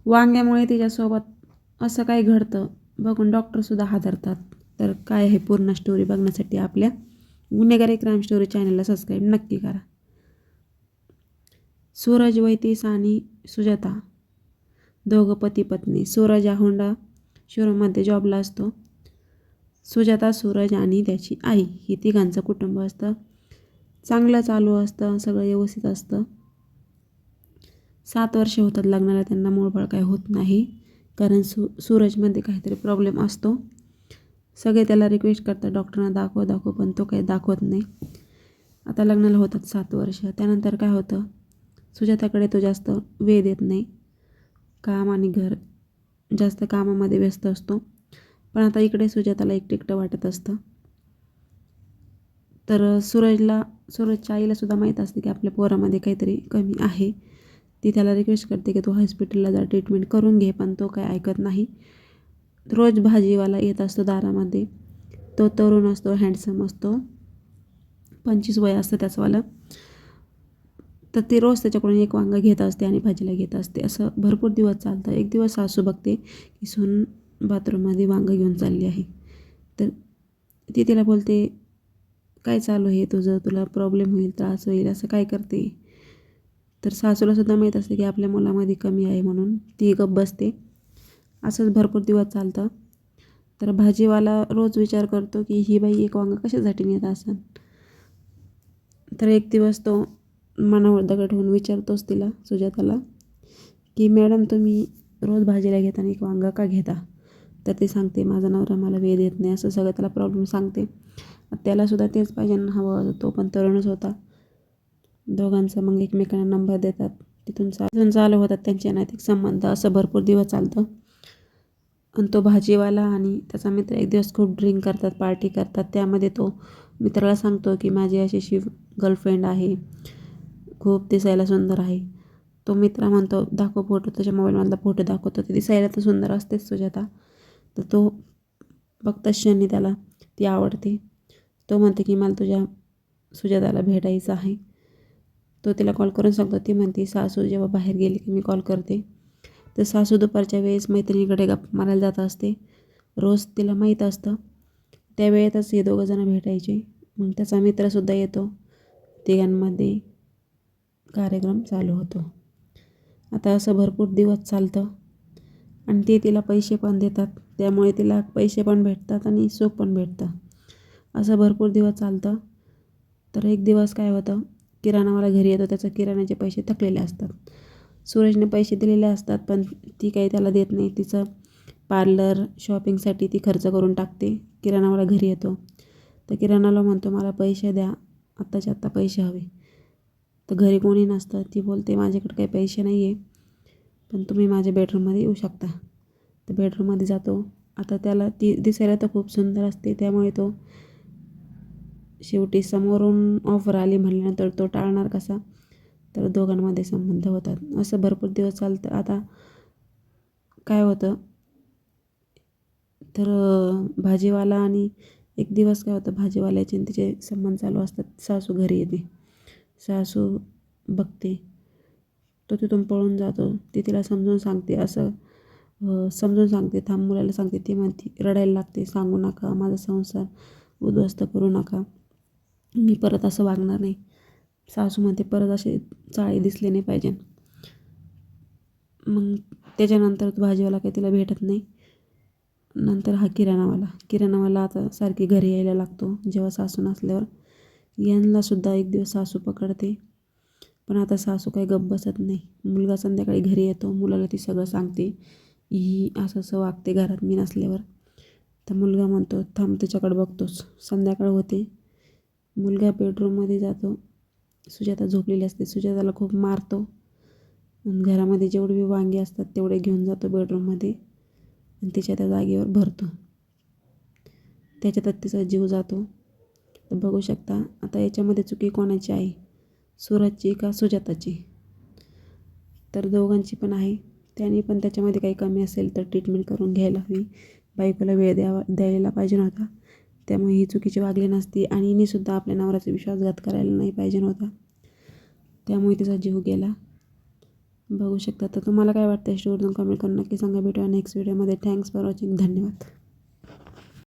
वांग्यामुळे तिच्यासोबत असं काही घडतं बघून डॉक्टरसुद्धा हादरतात. तर काय आहे पूर्ण स्टोरी बघण्यासाठी आपल्या गुन्हेगारी क्राईम स्टोरी चॅनलला सबस्क्राईब नक्की करा. सूरज वैतीस आणि सुजाता दोघं पती पत्नी. सूरज हा होंडा शोरूममध्ये जॉबला असतो. सुजाता, सूरज आणि त्याची आई ही तिघांचं कुटुंब असतं. चांगलं चालू असतं, सगळं व्यवस्थित असतं. 7 वर्ष होतात लग्नाला, त्यांना मूळबाळ काय होत नाही, कारण सूरजमध्ये काहीतरी प्रॉब्लेम असतो. सगळे त्याला रिक्वेस्ट करतात डॉक्टरांना दाखव, पण तो काही दाखवत नाही. आता लग्नाला होतात 7 वर्ष. त्यानंतर काय होतं, सुजाताकडे तो जास्त वेळ देत नाही. काम आणि घर, जास्त कामामध्ये व्यस्त असतो. पण आता इकडे सुजाताला एकटं वाटत असतं. तर सूरजच्या आईलासुद्धा माहीत असते की आपल्या पोरामध्ये काहीतरी कमी आहे. ती त्याला रिक्वेस्ट करते की तू हॉस्पिटलला जा, ट्रीटमेंट करून घे, पण तो काय ऐकत नाही. रोज भाजीवाला येत असतो दारामध्ये. तो तरुण असतो, हँडसम असतो, 25 वय असतं त्याचंवालं. तर ती रोज त्याच्याकडून एक वांगा घेत असते आणि भाजीला घेत असते. असं भरपूर दिवस चालतं. एक दिवस सासू बघते की सून बाथरूममध्ये वांगं घेऊन चालली आहे. तर ती तिला बोलते, काय चालू आहे तुझं, तुला प्रॉब्लेम होईल, त्रास होईल, असं काय करते. तर सासूलासुद्धा माहीत असते की आपल्या मुलामध्ये कमी आहे, म्हणून ती गप्प बसते. असंच भरपूर दिवस चालतं. तर भाजीवाला रोज विचार करतो की ही बाई एक वांगं कशासाठी नेत असेल. तर एक दिवस तो मनावर दगड ठेवून विचारतोच तिला, सुजाताला, की मॅडम तुम्ही रोज भाजीला घेताना एक वांगा का घेता. तर ती सांगते, माझा नवरा मला वेळ देत नाही, असं सगळं त्याला प्रॉब्लेम सांगते. त्यालासुद्धा तेच पाहिजे हवं, तो पण तरुणच होता. दोघांचा मग एकमेकांना नंबर देतात. तिथून चालू होतात त्यांचे अनैतिक संबंध. असं भरपूर दिवस चालतं. आणि तो भाजीवाला आणि त्याचा मित्र एक दिवस खूप ड्रिंक करतात, पार्टी करतात. त्यामध्ये तो मित्राला सांगतो की माझी अशी गर्लफ्रेंड आहे, खूप दिसायला सुंदर आहे. तो मित्र म्हणतो, दाखव फोटो. त्याच्या मोबाईलमधला फोटो दाखवतो. ते दिसायला तर सुंदर असतेच सुजाता. तर तो बघताच क्षणी त्याला ती आवडते. तो म्हणते की मला तुझ्या सुजाताला भेटायचं आहे. तो तिला कॉल करून सांगतो. ती म्हणते, सासू जेव्हा बाहेर गेली की मी कॉल करते. तर सासू दुपारच्या वेळेस मैत्रिणीकडे गप्पा मारायला जात असते. रोज तिला माहीत असतं त्या वेळेतच हे दोघंजणं भेटायचे. मग त्याचा मित्रसुद्धा येतो. तिघांमध्ये कार्यक्रम चालू होतो. आता असं भरपूर दिवस चालतं आणि ते तिला पैसे पण देतात. त्यामुळे तिला पैसे पण भेटतात आणि सुख पण भेटतं. असं भरपूर दिवस चालतं. तर एक दिवस काय होतं, किराणावाला घरी येतो. त्याचं किराण्याचे पैसे थकलेले असतात. सूरजने पैसे दिलेले असतात, पण ती काही त्याला देत नाही. तिचं पार्लर, शॉपिंगसाठी ती खर्च करून टाकते. किराणावाला घरी येतो. तर किराणाला म्हणतो, मला पैसे द्या, आत्ताच्या आत्ता पैसे हवे. तर घरी कोणी नसतं. ती बोलते, माझ्याकडे काही पैसे नाही आहे, पण तुम्ही माझ्या बेडरूममध्ये येऊ शकता. तर बेडरूममध्ये जातो. आता त्याला ती दिसायला तर खूप सुंदर असते, त्यामुळे तो शेवटी समोरून ऑफर आली म्हटल्यानंतर तो टाळणार कसा. तर दोघांमध्ये संबंध होतात. असं भरपूर दिवस चालतं. आता काय होतं, तर भाजीवाला आणि एक दिवस काय होतं, भाजीवाल्याचे आणि तिचे संबंध चालू असतात. सासू घरी येते. सासू बघते, तो तिथून पळून जातो. ती तिला समजून सांगते, समजून सांगते, थांब, मुलाला सांगते. ती म्हणते, रडायला लागते, सांगू नका, माझा संसार उद्ध्वस्त करू नका, मी परत असं वागणार नाही. सासू म्हणते, परत असे चाळे दिसले नाही पाहिजे. मग त्याच्यानंतर भाजीवाला काही तिला भेटत नाही. नंतर हा किराणावाला आता सारखी घरी यायला लागतो जेव्हा सासू नसल्यावर. यांनासुद्धा एक दिवस सासू पकडते, पण आता सासू काही गप्प बसत नाही. मुलगा संध्याकाळी घरी येतो. मुलाला ती सगळं सांगते, ही असं वागते घरात मी नसल्यावर. तर मुलगा म्हणतो, थांब, तिच्याकडे बघतोच. संध्याकाळ होते. मुलगा बेडरूममध्ये जातो. सुजाता झोपलेली असते. सुजाताला खूप मारतो. घरामध्ये जेवढे वांगे असतात तेवढे घेऊन जातो बेडरूममध्ये आणि तिच्या त्या जागेवर भरतो. त्याच्यातच तिचा जीव जातो. तर बघू शकता आता याच्यामध्ये चुकी कोणाची आहे, सूरजची का सुजाताची. तर दोघांची पण आहे. त्याने पण त्याच्यामध्ये काही कमी असेल तर ट्रीटमेंट करून घ्यायला हवी. बायकोला वेळ द्यायला पाहिजे नव्हता. त्यामुळे ही चुकीची वागली नसती आणि हिनेसुद्धा आपल्या नवऱ्याचा विश्वासघात करायला नाही पाहिजे नव्हता. त्यामुळे तिचा जीव गेला. बघू शकता. तर तुम्हाला काय वाटतं स्टोरीतून कमेंट करून नक्की सांगा. भेटूया नेक्स्ट व्हिडिओमध्ये. Thanks for watching. धन्यवाद.